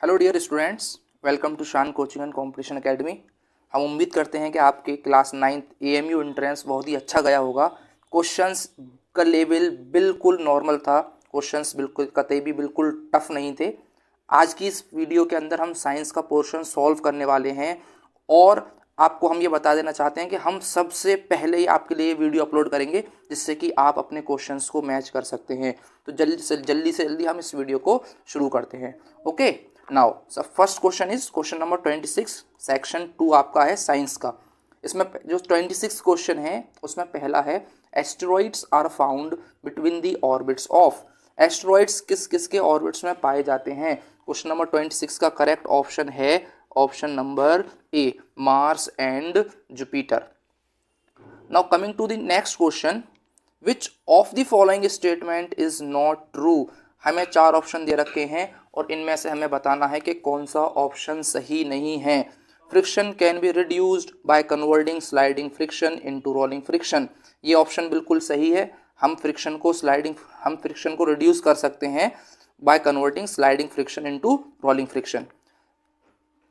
Hello dear students, welcome to Shaan coaching and competition academy. हम उम्मीद करते हैं कि आपके क्लास 9th एएमयू एंट्रेंस बहुत ही अच्छा गया होगा। क्वेश्चंस का लेवल बिल्कुल नॉर्मल था, क्वेश्चंस बिल्कुल कतई भी बिल्कुल टफ नहीं थे। आज की इस वीडियो के अंदर हम साइंस का पोर्शन सॉल्व करने वाले हैं और आपको हम ये बता देना चाहते हैं कि हम सबसे पहले ही आपके लिए वीडियो अपलोड करेंगे जिससे कि आप अपने क्वेश्चंस को मैच कर सकते हैं। तो जल्दी से जल्दी हम इस वीडियो को शुरू करते हैं। Okay, now first question is question number 26, section 2 आपका है साइंस का। इसमें जो 26 क्वेश्चन है उसमें पहला है asteroids are found between the orbits of. Asteroids किस किस के ऑर्बिट्स में पाए जाते हैं? क्वेश्चन नंबर 26 का करेक्ट ऑप्शन है option number A, Mars and Jupiter. Now coming to the next question, which of the following statement is not true. हमें 4 ऑप्शन दे रखे हैं और इनमें से हमें बताना है कि कौन सा ऑप्शन सही नहीं है। Friction can be reduced bye converting sliding friction into rolling friction. ये ऑप्शन बिल्कुल सही है। हम फ्रिक्शन को रिड्यूस कर सकते हैं by converting sliding friction into rolling friction.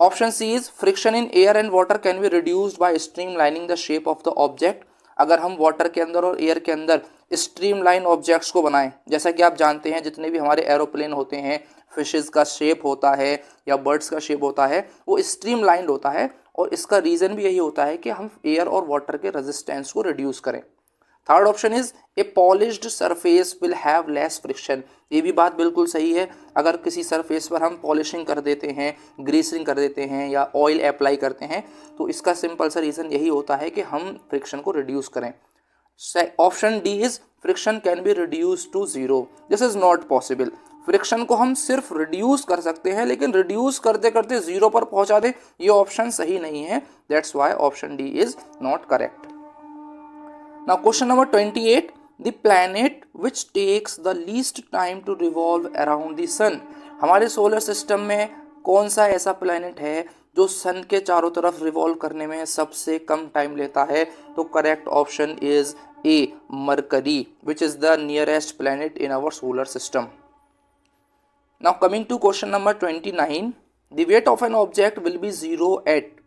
Option C is friction in air and water can be reduced by streamlining the shape of the object. अगर हम वाटर के अंदर और एयर के अंदर स्ट्रीमलाइन ऑब्जेक्ट्स को बनाएं, जैसा कि आप जानते हैं जितने भी हमारे एरोप्लेन होते हैं, फिशेस का शेप होता है या बर्ड्स का शेप होता है, वो स्ट्रीमलाइंड होता है और इसका रीज़न भी यही होता है कि हम एयर और वाटर के रेजिस्टेंस को रिड्यूस करें। Third option is A polished surface will have less friction. ये भी बात बिल्कुल सही है। अगर किसी सरफेस पर हम पॉलिशिंग कर देते हैं, ग्रीसिंग कर देते हैं या ऑयल अप्लाई करते हैं तो इसका सिंपल सा रीज़न यही होता है कि हम फ्रिक्शन को रिड्यूस करें। Option D is friction can be reduce to zero. This is not possible. Friction को हम सिर्फ रिड्यूस कर सकते हैं लेकिन रिड्यूस करते करते जीरो पर पहुंचा दें, ये ऑप्शन सही नहीं है। That's why option D is not correct. Now question number 28, the planet which takes the least time to revolve around the sun। हमारे सोलर सिस्टम में कौन सा ऐसा प्लैनेट है जो सन के चारों तरफ रिवॉल्व करने में सबसे कम टाइम लेता है? तो correct option is A, Mercury, which is the nearest planet in our solar system. Now coming to question number 29, the weight of an object will be zero at.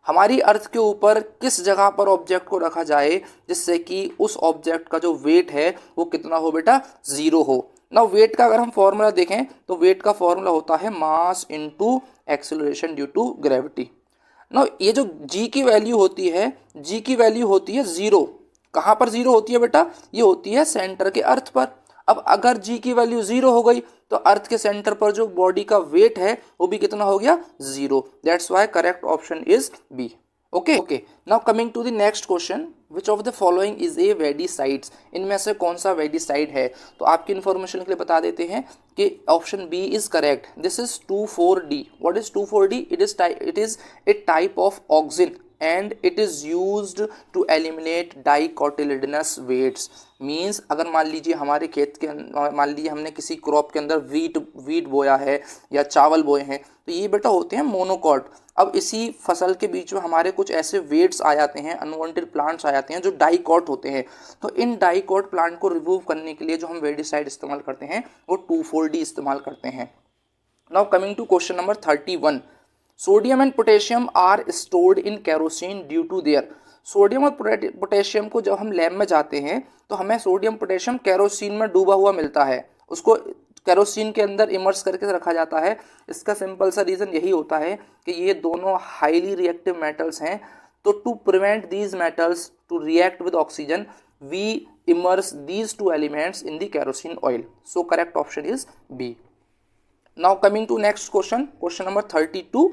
हमारी अर्थ के ऊपर किस जगह पर ऑब्जेक्ट को रखा जाए जिससे कि उस ऑब्जेक्ट का जो वेट है वो कितना हो बेटा? जीरो हो। ना वेट का अगर हम फॉर्मूला देखें तो वेट का फॉर्मूला होता है mass into acceleration due to gravity. ना ये जो जी की वैल्यू होती है, जी की वैल्यू होती है जीरो। कहाँ पर जीरो होती है बेटा? ये होती है सेंटर के अर्थ पर। अब अगर जी की वैल्यू जीरो हो गई तो अर्थ के सेंटर पर जो बॉडी का वेट है वो भी कितना हो गया? Zero. That's why correct option is B. Okay, now coming to the next question, which of the following is a weedicides. इनमें से कौन सा वेडिसाइड है? तो आपकी इन्फॉर्मेशन के लिए बता देते हैं कि option B is correct. This is 2,4-D। What is 2,4-D? It is a type of auxin and it is used to eliminate dicotyledonous weights। मीन्स अगर मान लीजिए हमारे खेत के मान लीजिए हमने किसी क्रॉप के अंदर वीट बोया है या चावल बोए हैं तो ये बेटा होते हैं मोनोकॉट। अब इसी फसल के बीच में हमारे कुछ ऐसे वेट्स आ जाते हैं, अनवांटेड प्लांट्स आ जाते हैं जो डाइकॉट होते हैं। तो इन डाइकॉट प्लांट को रिमूव करने के लिए जो हम वेडिसाइड इस्तेमाल करते हैं वो 2,4-D इस्तेमाल करते हैं। Now coming to question number 31, sodium and potassium are stored in kerosene due to their. Sodium और पोटेशियम को जब हम लैब में जाते हैं तो हमें सोडियम पोटेशियम केरोसिन में डूबा हुआ मिलता है, उसको केरोसिन के अंदर इमर्स करके रखा जाता है। इसका सिंपल सा रीज़न यही होता है कि ये दोनों हाईली रिएक्टिव मेटल्स हैं। तो to prevent these metals to react with oxygen we immerse these two elements in the kerosene oil. So correct option is B. Now coming to next question, question number 32,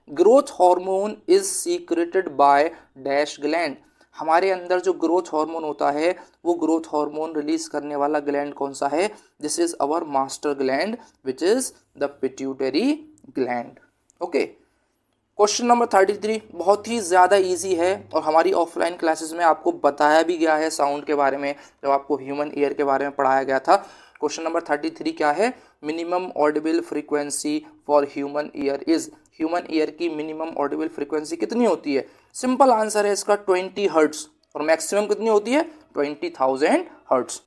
growth hormone is secreted by dash gland. हमारे अंदर जो growth hormone होता है वो growth hormone release करने वाला gland कौन सा है? This is our master gland which is the pituitary gland. Okay, question number 33 बहुत ही ज़्यादा इजी है और हमारी ऑफलाइन क्लासेस में आपको बताया भी गया है साउंड के बारे में, जब आपको ह्यूमन ईयर के बारे में पढ़ाया गया था। क्वेश्चन नंबर 33 क्या है? Minimum Audible frequency for human ear is. Human ear की मिनिमम ऑडिबल फ्रीक्वेंसी कितनी होती है? सिंपल आंसर है इसका 20 हर्ट्ज और मैक्सिमम कितनी होती है? 20,000 hertz.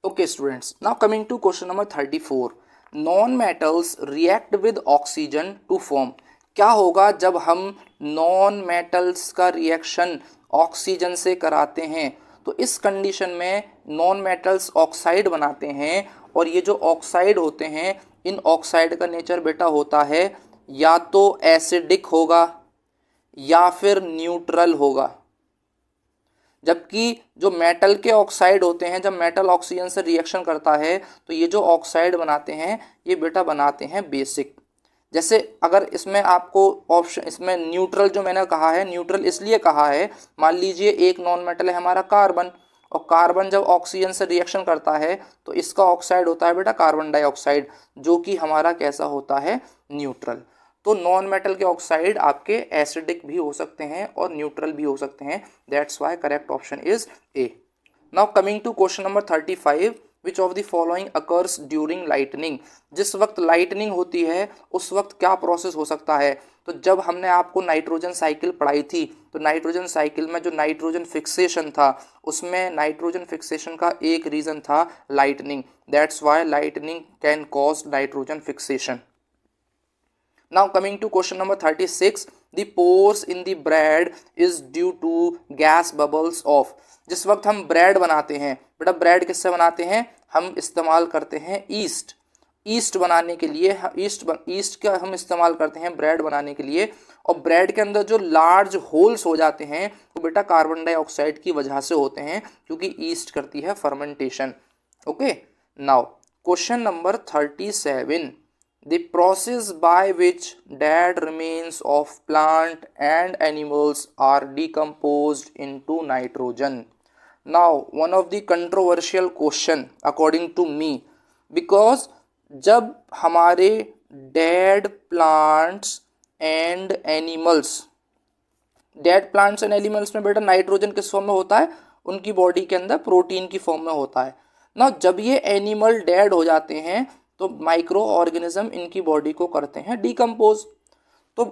Okay students, now coming to question number 34, non metals react with oxygen to form. क्या होगा जब हम नॉन मेटल्स का रिएक्शन ऑक्सीजन से कराते हैं? तो इस कंडीशन में नॉन मेटल्स ऑक्साइड बनाते हैं, और ये जो ऑक्साइड होते हैं, इन ऑक्साइड का नेचर बेटा होता है या तो एसिडिक होगा या फिर न्यूट्रल होगा। जबकि जो मेटल के ऑक्साइड होते हैं, जब मेटल ऑक्सीजन से रिएक्शन करता है तो ये जो ऑक्साइड बनाते हैं ये बेटा बनाते हैं बेसिक। जैसे अगर इसमें आपको ऑप्शन, इसमें न्यूट्रल जो मैंने कहा है, न्यूट्रल इसलिए कहा है, मान लीजिए एक नॉन मेटल है हमारा कार्बन, और कार्बन जब ऑक्सीजन से रिएक्शन करता है तो इसका ऑक्साइड होता है बेटा कार्बन डाइऑक्साइड, जो कि हमारा कैसा होता है? न्यूट्रल। तो नॉन मेटल के ऑक्साइड आपके एसिडिक भी हो सकते हैं और न्यूट्रल भी हो सकते हैं। That's why correct option is A. Now coming to question number 35, which of the following occurs during lightning. जिस वक्त लाइटनिंग होती है उस वक्त क्या प्रोसेस हो सकता है? तो जब हमने आपको नाइट्रोजन साइकिल पढ़ाई थी, तो नाइट्रोजन साइकिल में जो नाइट्रोजन फिक्सेशन था, उसमें नाइट्रोजन फिक्सेशन का एक रीजन था lightning. That's why lightning can cause nitrogen fixation. Now coming to question number 36, the pores in the bread is due to gas bubbles of। जिस वक्त हम ब्रेड बनाते हैं बेटा, ब्रेड किससे बनाते हैं? हम इस्तेमाल करते हैं ईस्ट। ईस्ट बनाने के लिए ईस्ट का हम इस्तेमाल करते हैं ब्रेड बनाने के लिए, और ब्रेड के अंदर जो लार्ज होल्स हो जाते हैं वो बेटा कार्बन डाइऑक्साइड की वजह से होते हैं, क्योंकि ईस्ट करती है fermentation. Okay, now question number 37, the process by which dead remains of plant and animals are decomposed into nitrogen. Now one of the controversial question according to me, because जब हमारे dead plants and animals में बेटा nitrogen किस form में होता है? उनकी body के अंदर प्रोटीन की फॉर्म में होता है ना। जब ये एनिमल डेड हो जाते हैं तो माइक्रो ऑर्गेनिज्म इनकी बॉडी को करते हैं डिकम्पोज। तो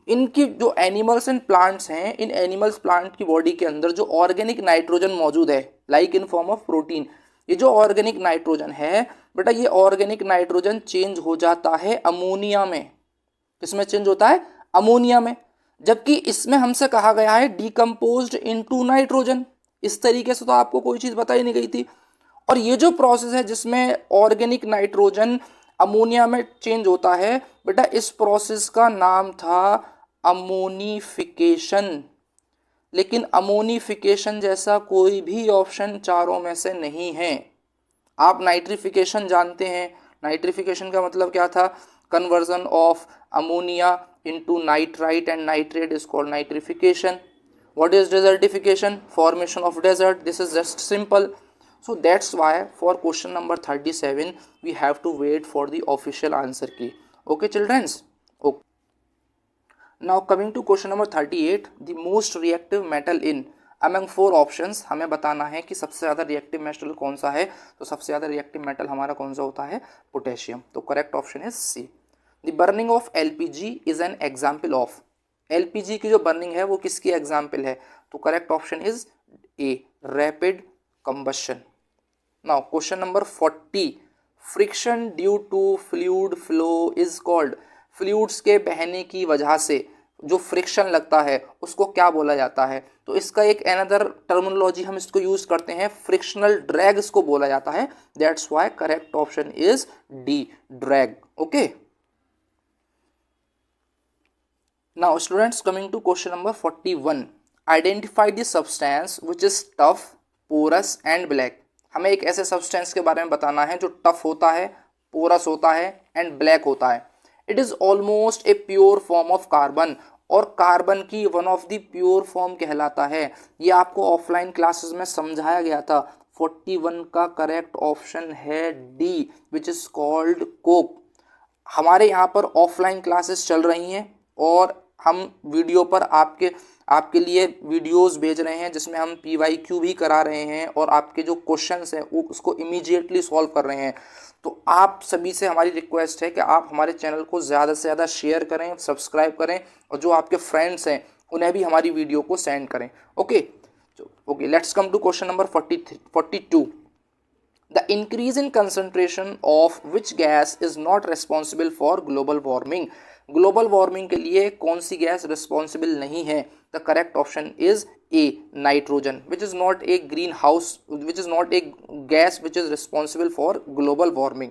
इनकी जो एनिमल्स एंड प्लांट्स हैं, इन एनिमल्स प्लांट की बॉडी के अंदर जो ऑर्गेनिक नाइट्रोजन मौजूद है, like in form of protein, ये जो ऑर्गेनिक नाइट्रोजन है बेटा, ये ऑर्गेनिक नाइट्रोजन चेंज हो जाता है अमोनिया में। किसमें चेंज होता है? अमोनिया में। जबकि इसमें हमसे कहा गया है डिकम्पोज्ड इनटू नाइट्रोजन। इस तरीके से तो आपको कोई चीज़ बताई नहीं गई थी। और ये जो प्रोसेस है जिसमें ऑर्गेनिक नाइट्रोजन अमोनिया में चेंज होता है बेटा, इस प्रोसेस का नाम था अमोनिफिकेशन। लेकिन अमोनिफिकेशन जैसा कोई भी ऑप्शन चारों में से नहीं है। आप नाइट्रिफिकेशन जानते हैं। नाइट्रिफिकेशन का मतलब क्या था? Conversion of ammonia into nitrite and nitrate is called nitrification. What is desertification? Formation of desert. This is just simple. So that's why for question number 37 we have to wait for the official answer key. Okay childrens? Okay. Now coming to question number 38, the most reactive metal in among four options, हमें बताना है कि सबसे ज़्यादा reactive metal कौन सा है। तो सबसे ज़्यादा रिएक्टिव मेटल हमारा कौन सा होता है? पोटेशियम। तो correct option is C. The burning of LPG is an example of. LPG की जो बर्निंग है वो किसकी एग्जाम्पल है? तो correct option is A, rapid combustion. Now question number 40, friction due to fluid flow is called। Fluids के बहने की वजह से जो फ्रिक्शन लगता है उसको क्या बोला जाता है? तो इसका एक अनदर टर्मिनोलॉजी हम इसको यूज करते हैं, फ्रिक्शनल ड्रैग इसको बोला जाता है। That's why correct option is D, drag. Okay, now students coming to question number 41, identify the substance which is tough, porous and black. हमें एक ऐसे सब्सटेंस के बारे में बताना है जो टफ होता है, पोरस होता है एंड ब्लैक होता है। It is almost a pure form of carbon, और कार्बन की one of the pure form कहलाता है। ये आपको ऑफलाइन क्लासेस में समझाया गया था। 41 का करेक्ट ऑप्शन है D, which is called Coke. हमारे यहाँ पर ऑफलाइन क्लासेस चल रही हैं और हम वीडियो पर आपके लिए वीडियोस भेज रहे हैं जिसमें हम PYQ भी करा रहे हैं और आपके जो क्वेश्चंस हैं वो उसको इमीडिएटली सॉल्व कर रहे हैं। तो आप सभी से हमारी रिक्वेस्ट है कि आप हमारे चैनल को ज़्यादा से ज़्यादा शेयर करें, सब्सक्राइब करें, और जो आपके फ्रेंड्स हैं उन्हें भी हमारी वीडियो को सेंड करें। Okay, let's come to question number 42। The increase in concentration of which gas is not responsible for global warming. Global warming के लिए कौन सी गैस रिस्पॉन्सिबल नहीं है? The correct option is A, nitrogen, which is not a green house, which is not a gas which is responsible for global warming.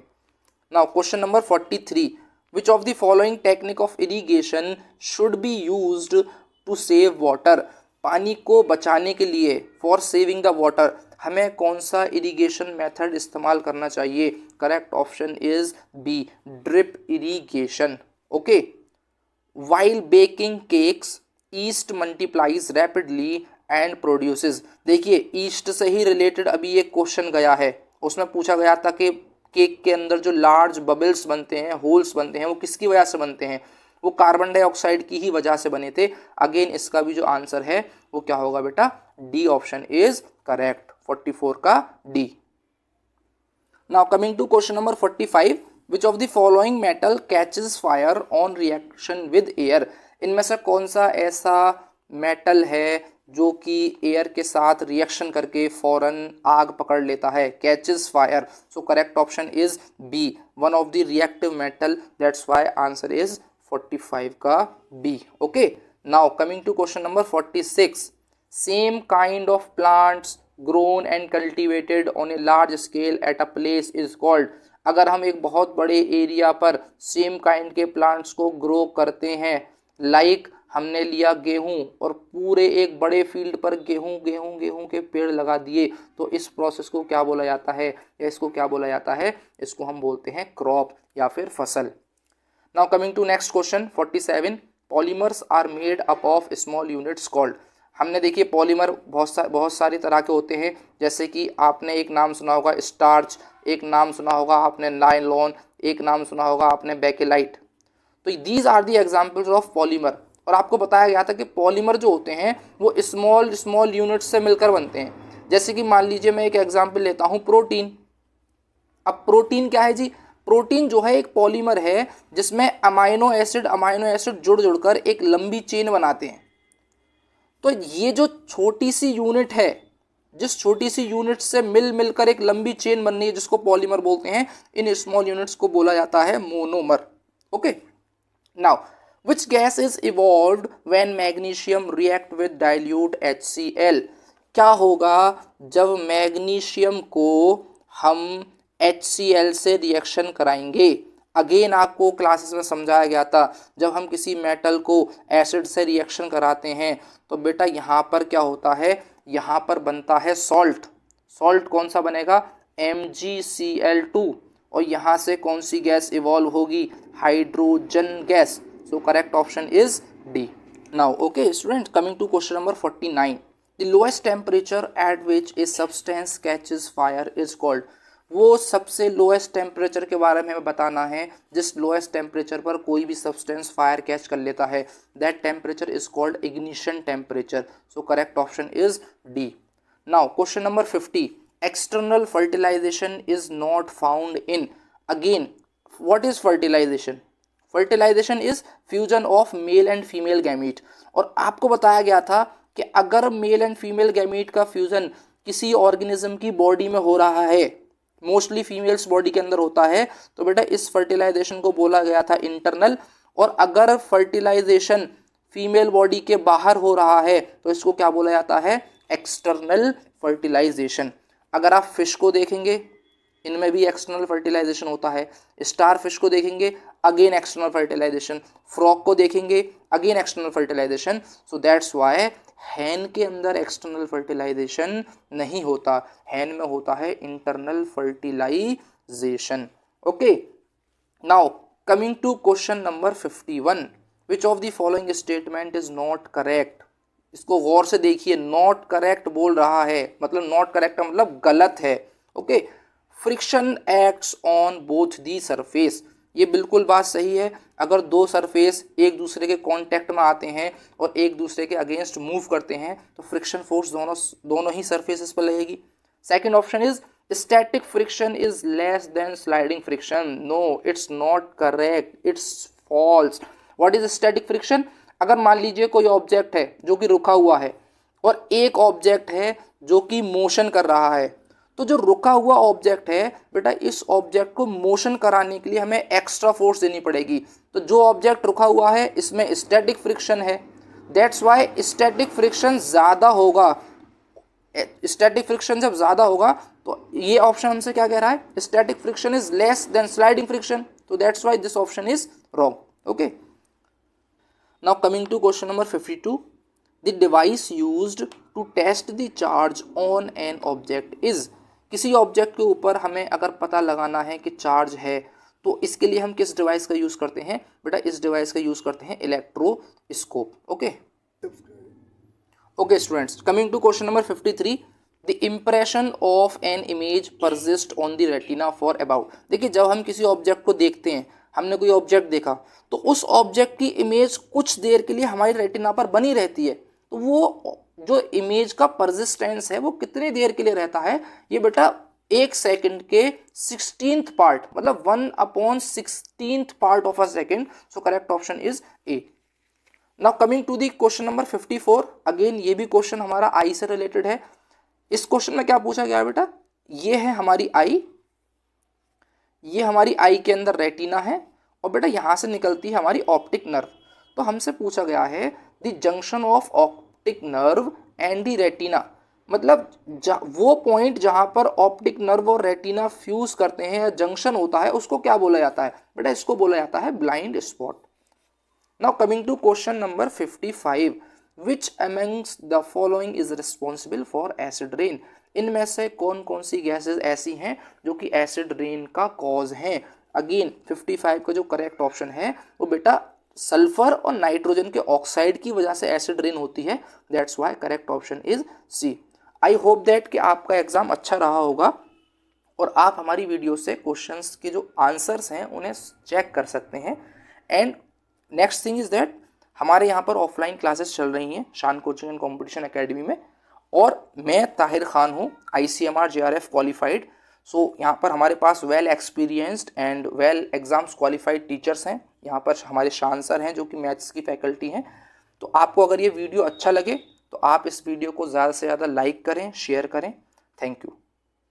Now question number 43, which of the following technique of irrigation should be used to save water? पानी को बचाने के लिए, for saving the water, हमें कौन सा irrigation method इस्तेमाल करना चाहिए? Correct option is B, drip irrigation. Okay, while baking cakes yeast multiplies rapidly and produces। देखिए ईस्ट से ही रिलेटेड अभी एक क्वेश्चन गया है, उसमें पूछा गया था कि केक के अंदर जो लार्ज बबल्स बनते हैं, होल्स बनते हैं, वो किसकी वजह से बनते हैं? वो कार्बन डाइऑक्साइड की ही वजह से बने थे। अगेन इसका भी जो आंसर है वो क्या होगा बेटा? डी ऑप्शन इज करेक्ट, 44 का D. Now coming to question number 45, which of the following metal catches fire on reaction with air? इनमें से कौन सा ऐसा मेटल है जो कि एयर के साथ रिएक्शन करके फौरन आग पकड़ लेता है? Catches fire. So correct option is B, one of the reactive metal, that's why answer is 45 का B. Okay, now coming to question number 46, same kind of plants grown and cultivated on a large scale at a place is called. अगर हम एक बहुत बड़े area पर same kind के plants को grow करते हैं, लाइक हमने लिया गेहूं और पूरे एक बड़े फील्ड पर गेहूं के पेड़ लगा दिए, तो इस प्रोसेस को क्या बोला जाता है, या इसको क्या बोला जाता है? इसको हम बोलते हैं क्रॉप या फिर फसल। Now coming to next question 47, polymers are made up of small units called. हमने देखिए पॉलीमर बहुत सारी तरह के होते हैं, जैसे कि आपने एक नाम सुना होगा स्टार्च, एक नाम सुना होगा आपने नायलॉन, एक नाम सुना होगा आपने बेकेलाइट। तो these are the examples of polymer. और आपको बताया गया था कि पॉलीमर जो होते हैं वो स्मॉल यूनिट्स से मिलकर बनते हैं। जैसे कि मान लीजिए मैं एक एग्जाम्पल लेता हूँ, प्रोटीन। अब प्रोटीन क्या है जी? प्रोटीन जो है एक पॉलीमर है जिसमें अमाइनो एसिड जुड़कर एक लंबी चेन बनाते हैं। तो ये जो छोटी सी यूनिट है, जिस छोटी सी यूनिट से मिलकर एक लंबी चेन बननी है, जिसको पॉलीमर बोलते हैं, इन स्मॉल यूनिट्स को बोला जाता है monomer. Okay, now which gas is evolved when magnesium react with dilute HCl? क्या होगा जब मैग्नीशियम को हम HCl से रिएक्शन कराएंगे? अगेन आपको क्लासेस में समझाया गया था, जब हम किसी मेटल को एसिड से रिएक्शन कराते हैं तो बेटा यहाँ पर क्या होता है? यहाँ पर बनता है सॉल्ट। सॉल्ट कौन सा बनेगा? MgCl2। और यहाँ से कौन सी गैस इवॉल्व होगी? Hydrogen gas. So correct option is D. Now okay students, coming to question number 49, the lowest temperature at which a substance catches fire is called। वो सबसे लोएस्ट टेम्परेचर के बारे में बताना है जिस लोएस्ट टेम्परेचर पर कोई भी सब्सटेंस फायर कैच कर लेता है, that temperature is called ignition temperature. So correct option is D. Now question number 50, external fertilization is not found in. Again what is fertilization? Fertilization is fusion of male and female gamete. और आपको बताया गया था कि अगर male and female gamete का fusion किसी organism की बॉडी में हो रहा है, मोस्टली फीमेल्स बॉडी के अंदर होता है, तो बेटा इस फर्टिलाइजेशन को बोला गया था इंटरनल। और अगर फर्टिलाइजेशन फीमेल बॉडी के बाहर हो रहा है तो इसको क्या बोला जाता है? External fertilization. अगर आप फिश को देखेंगे, इनमें भी एक्सटर्नल फर्टिलाइजेशन होता है। स्टार फिश को देखेंगे, अगेन एक्सटर्नल फर्टिलाइजेशन। फ्रॉग को देखेंगे, again external fertilisation. So that's why hen के अंदर एक्सटर्नल फर्टिलाइजेशन नहीं होता, हैन में होता है internal fertilization. Okay, now coming to question number 51, which of the following statement is not correct? इसको गौर से देखिए, नॉट करेक्ट बोल रहा है, मतलब नॉट करेक्ट मतलब गलत है। Okay, friction acts on both the surface. ये बिल्कुल बात सही है। अगर दो सरफेस एक दूसरे के कांटेक्ट में आते हैं और एक दूसरे के अगेंस्ट मूव करते हैं तो फ्रिक्शन फोर्स दोनों ही सरफेसेस पर लगेगी। Second option is static friction is less than sliding friction. No, it's not correct, it's false. What is static friction? अगर मान लीजिए कोई ऑब्जेक्ट है जो कि रुका हुआ है और एक ऑब्जेक्ट है जो कि मोशन कर रहा है, तो जो रुका हुआ ऑब्जेक्ट है बेटा, इस ऑब्जेक्ट को मोशन कराने के लिए हमें एक्स्ट्रा फोर्स देनी पड़ेगी। तो जो ऑब्जेक्ट रुका हुआ है इसमें स्टैटिक फ्रिक्शन है, दैट्स वाई स्टैटिक फ्रिक्शन ज़्यादा होगा। स्टैटिक फ्रिक्शन जब ज़्यादा होगा तो ये ऑप्शन हमसे क्या कह रहा है, static friction is less than sliding friction, तो that's why this option is wrong. Okay, now coming to question number 52, the device used to test the charge on an object is. किसी object के ऊपर हमें अगर पता लगाना है कि चार्ज है तो इसके लिए हम किस डिवाइस का यूज़ करते हैं बेटा, इस डिवाइस का यूज़ करते हैं electroscope. Okay okay students, coming to question number 53, the impression of an image persist on the retina for about. देखिए जब हम किसी ऑब्जेक्ट को देखते हैं, हमने कोई ऑब्जेक्ट देखा तो उस ऑब्जेक्ट की इमेज कुछ देर के लिए हमारी रेटिना पर बनी रहती है। तो वो जो इमेज का परसिस्टेंस है वो कितनी देर के लिए रहता है, ये बेटा 1 सेकंड के 16th पार्ट, मतलब 1/16th part of a second. So correct option is A. Now coming to the question number 54, again ये भी क्वेश्चन हमारा आई से रिलेटेड है। इस क्वेश्चन में क्या पूछा गया है बेटा, ये है हमारी आई, ये हमारी आई के अंदर रेटिना है और बेटा यहाँ से निकलती है हमारी ऑप्टिक नर्व। तो हमसे पूछा गया है the junction of optic nerve and the retina, मतलब वो पॉइंट जहाँ पर ऑप्टिक नर्व और रेटिना फ्यूज करते हैं या जंक्शन होता है उसको क्या बोला जाता है बेटा, इसको बोला जाता है blind spot. Now coming to question number 55, which amongst the following is responsible for acid rain? इनमें से कौन कौन सी गैसेस ऐसी हैं जो कि एसिड रेन का कॉज हैं। अगेन 55 का जो करेक्ट ऑप्शन है वो बेटा सल्फर और नाइट्रोजन के ऑक्साइड की वजह से एसिड रेन होती है, that's why correct option is C. I hope that कि आपका एग्जाम अच्छा रहा होगा और आप हमारी वीडियो से क्वेश्चंस के जो आंसर्स हैं उन्हें चेक कर सकते हैं। And next thing is that हमारे यहाँ पर ऑफलाइन क्लासेस चल रही हैं शान कोचिंग एंड कंपटीशन एकेडमी में, और मैं ताहिर खान हूँ ICMR JRF क्वालिफाइड। सो यहाँ पर हमारे पास well experienced and well exams qualified teachers हैं। यहाँ पर हमारे शान सर हैं जो कि मैथ्स की फैकल्टी हैं। तो आपको अगर ये वीडियो अच्छा लगे तो आप इस वीडियो को ज़्यादा से ज़्यादा लाइक करें, शेयर करें। Thank you.